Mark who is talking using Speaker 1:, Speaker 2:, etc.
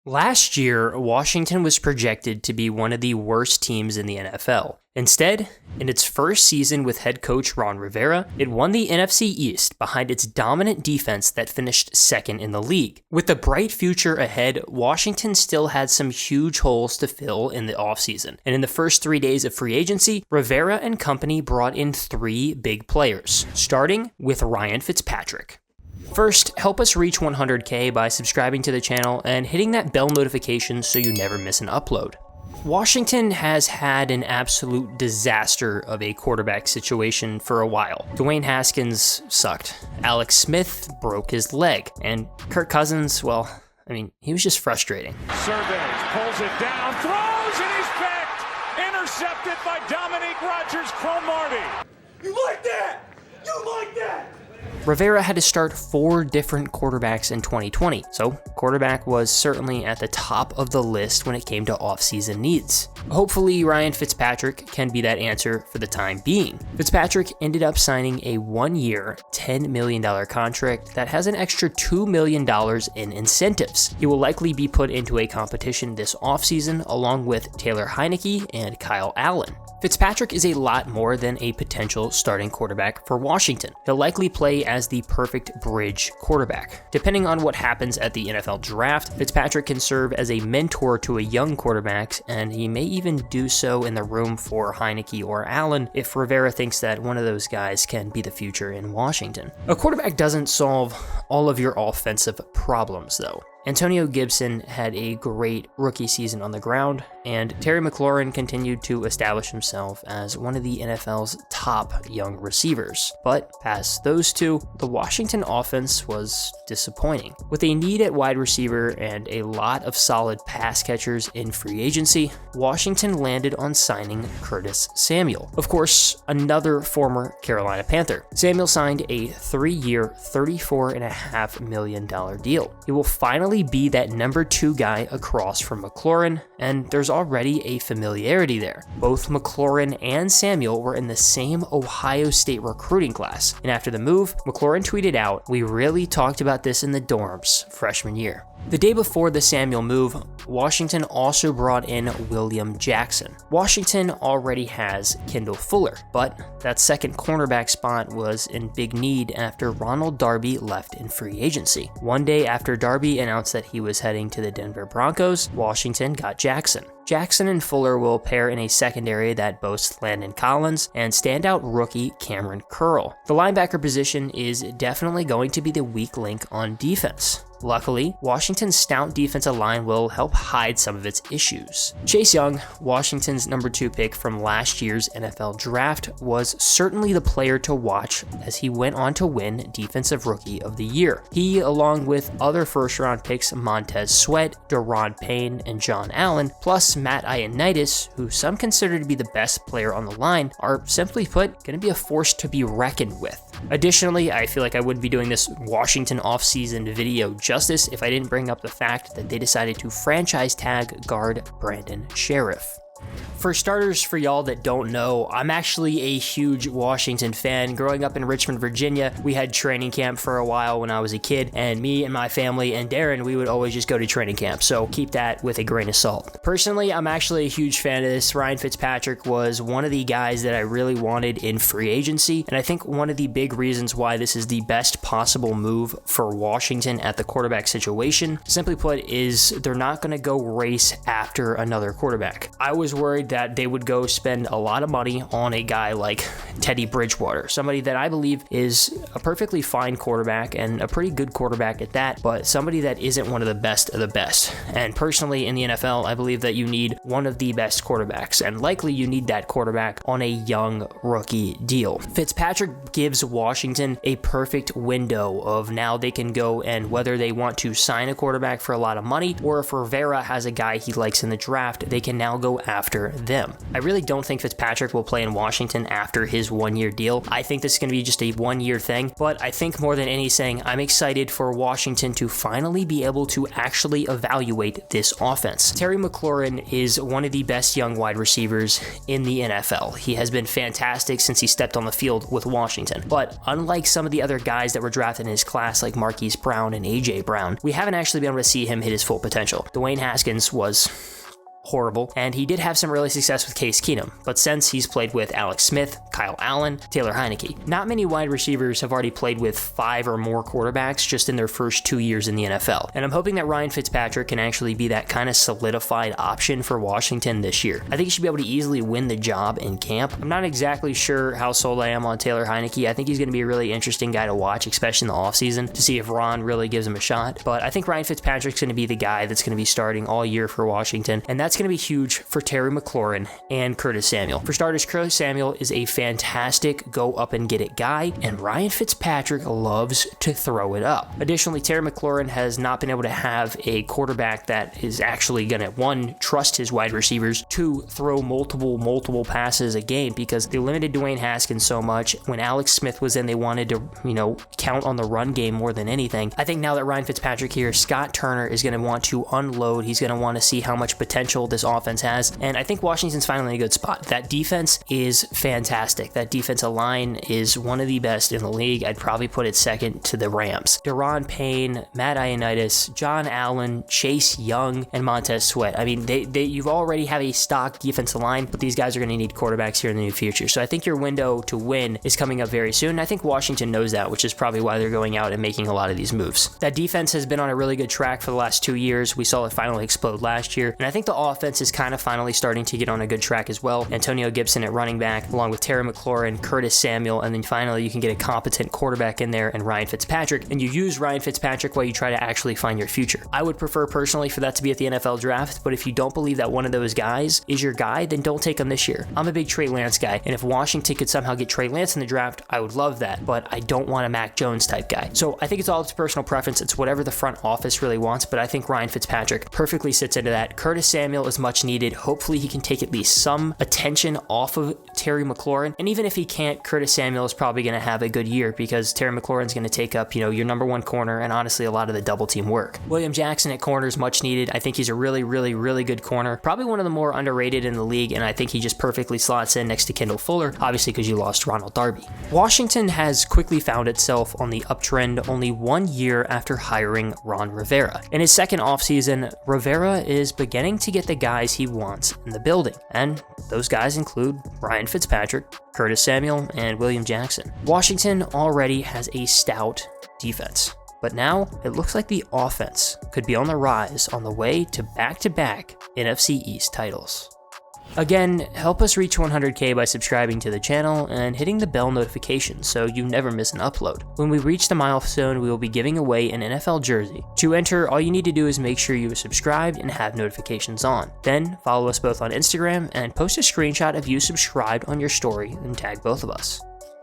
Speaker 1: Last year, Washington was projected to be one of the worst teams in the NFL. Instead, in its first season with head coach Ron Rivera, it won the NFC East behind its dominant defense that finished second in the league. With the bright future ahead, Washington still had some huge holes to fill in the offseason. And in the first 3 days of free agency, Rivera and company brought in 3 big players, starting with Ryan Fitzpatrick. First, help us reach 100K by subscribing to the channel and hitting that bell notification so you never miss an upload. Washington has had an absolute disaster of a quarterback situation for a while. Dwayne Haskins sucked. Alex Smith broke his leg. And Kirk Cousins, he was just frustrating.
Speaker 2: Surveys, pulls it down, throws, and he's picked! Intercepted by Dominique Rodgers-Cromartie.
Speaker 3: You like that? You like that?
Speaker 1: Rivera had to start 4 different quarterbacks in 2020, so quarterback was certainly at the top of the list when it came to offseason needs. Hopefully, Ryan Fitzpatrick can be that answer for the time being. Fitzpatrick ended up signing a 1-year, $10 million contract that has an extra $2 million in incentives. He will likely be put into a competition this offseason along with Taylor Heinicke and Kyle Allen. Fitzpatrick is a lot more than a potential starting quarterback for Washington. He'll likely play as the perfect bridge quarterback. Depending on what happens at the NFL draft, Fitzpatrick can serve as a mentor to a young quarterback, and he may even do so in the room for Heinicke or Allen if Rivera thinks that one of those guys can be the future in Washington. A quarterback doesn't solve all of your offensive problems, though. Antonio Gibson had a great rookie season on the ground, and Terry McLaurin continued to establish himself as one of the NFL's top young receivers. But past those two, the Washington offense was disappointing. With a need at wide receiver and a lot of solid pass catchers in free agency, Washington landed on signing Curtis Samuel. Of course, another former Carolina Panther. Samuel signed a 3-year, $34.5 million deal. He will finally be that number 2 guy across from McLaurin, and there's already a familiarity there. Both McLaurin and Samuel were in the same Ohio State recruiting class, and after the move, McLaurin tweeted out, "We really talked about this in the dorms freshman year." The day before the Samuel move, Washington also brought in William Jackson. Washington already has Kendall Fuller, but that second cornerback spot was in big need after Ronald Darby left in free agency. One day after Darby announced that he was heading to the Denver Broncos, Washington got Jackson. Jackson and Fuller will pair in a secondary that boasts Landon Collins and standout rookie Cameron Curl. The linebacker position is definitely going to be the weak link on defense. Luckily, Washington's stout defensive line will help hide some of its issues. Chase Young, Washington's number 2 pick from last year's NFL draft, was certainly the player to watch as he went on to win Defensive Rookie of the Year. He, along with other first-round picks Montez Sweat, Daron Payne, and John Allen, plus Matt Ioannidis, who some consider to be the best player on the line, are simply put going to be a force to be reckoned with. Additionally, I feel like I wouldn't be doing this Washington offseason video justice if I didn't bring up the fact that they decided to franchise tag guard Brandon Sheriff. For starters, for y'all that don't know, I'm actually a huge Washington fan. Growing up in Richmond, Virginia, we had training camp for a while when I was a kid, and me and my family and Darren, we would always just go to training camp, so keep that with a grain of salt. Personally, I'm actually a huge fan of this. Ryan Fitzpatrick was one of the guys that I really wanted in free agency, and I think one of the big reasons why this is the best possible move for Washington at the quarterback situation, simply put, is they're not going to go race after another quarterback. I was worried that they would go spend a lot of money on a guy like Teddy Bridgewater, somebody that I believe is a perfectly fine quarterback and a pretty good quarterback at that, but somebody that isn't one of the best of the best. And personally, in the NFL, I believe that you need one of the best quarterbacks, and likely you need that quarterback on a young rookie deal. Fitzpatrick gives Washington a perfect window of now they can go and whether they want to sign a quarterback for a lot of money, or if Rivera has a guy he likes in the draft, they can now go after after them. I really don't think Fitzpatrick will play in Washington after his 1-year deal. I think this is going to be just a 1-year thing, but I think more than anything, I'm excited for Washington to finally be able to actually evaluate this offense. Terry McLaurin is one of the best young wide receivers in the NFL. He has been fantastic since he stepped on the field with Washington, but unlike some of the other guys that were drafted in his class like Marquise Brown and AJ Brown, we haven't actually been able to see him hit his full potential. Dwayne Haskins was horrible, and he did have some early success with Case Keenum, but since he's played with Alex Smith, Kyle Allen, Taylor Heineke, not many wide receivers have already played with 5 or more quarterbacks just in their first 2 years in the NFL, and I'm hoping that Ryan Fitzpatrick can actually be that kind of solidified option for Washington this year. I think he should be able to easily win the job in camp. I'm not exactly sure how sold I am on Taylor Heineke. I think he's going to be a really interesting guy to watch, especially in the offseason, to see if Ron really gives him a shot, but I think Ryan Fitzpatrick's going to be the guy that's going to be starting all year for Washington, and that's going to be huge for Terry McLaurin and Curtis Samuel. For starters, Curtis Samuel is a fantastic go up and get it guy, and Ryan Fitzpatrick loves to throw it up. Additionally, Terry McLaurin has not been able to have a quarterback that is actually going to, 1, trust his wide receivers, 2, throw multiple passes a game because they limited Dwayne Haskins so much. When Alex Smith was in, they wanted to, count on the run game more than anything. I think now that Ryan Fitzpatrick here, Scott Turner is going to want to unload. He's going to want to see how much potential this offense has, and I think Washington's finally in a good spot. That defense is fantastic. That defensive line is one of the best in the league. I'd probably put it second to the Rams. Deron Payne, Matt Ioannidis, John Allen, Chase Young, and Montez Sweat. I mean, you've already have a stock defensive line, but these guys are going to need quarterbacks here in the near future. So I think your window to win is coming up very soon. I think Washington knows that, which is probably why they're going out and making a lot of these moves. That defense has been on a really good track for the last 2 years. We saw it finally explode last year, and I think the offense is kind of finally starting to get on a good track as well. Antonio Gibson at running back, along with Terry McLaurin, Curtis Samuel, and then finally you can get a competent quarterback in there and Ryan Fitzpatrick, and you use Ryan Fitzpatrick while you try to actually find your future. I would prefer personally for that to be at the NFL draft, but if you don't believe that one of those guys is your guy, then don't take him this year. I'm a big Trey Lance guy, and if Washington could somehow get Trey Lance in the draft, I would love that, but I don't want a Mac Jones type guy. So I think it's all up to personal preference. It's whatever the front office really wants, but I think Ryan Fitzpatrick perfectly sits into that. Curtis Samuel is much needed. Hopefully he can take at least some attention off of Terry McLaurin, and even if he can't, Curtis Samuel is probably going to have a good year because Terry McLaurin's going to take up, your number 1 corner and honestly a lot of the double team work. William Jackson at corner is much needed. I think he's a really good corner, probably one of the more underrated in the league, and I think he just perfectly slots in next to Kendall Fuller, obviously because you lost Ronald Darby. Washington has quickly found itself on the uptrend only 1 year after hiring Ron Rivera. In his second offseason, Rivera is beginning to get the guys he wants in the building, and those guys include Ryan Fitzpatrick, Curtis Samuel, and William Jackson. Washington already has a stout defense, but now it looks like the offense could be on the rise on the way to back-to-back NFC East titles. Again, help us reach 100K by subscribing to the channel and hitting the bell notification so you never miss an upload. When we reach the milestone, we will be giving away an NFL jersey. To enter, all you need to do is make sure you are subscribed and have notifications on. Then follow us both on Instagram and post a screenshot of you subscribed on your story and tag both of us.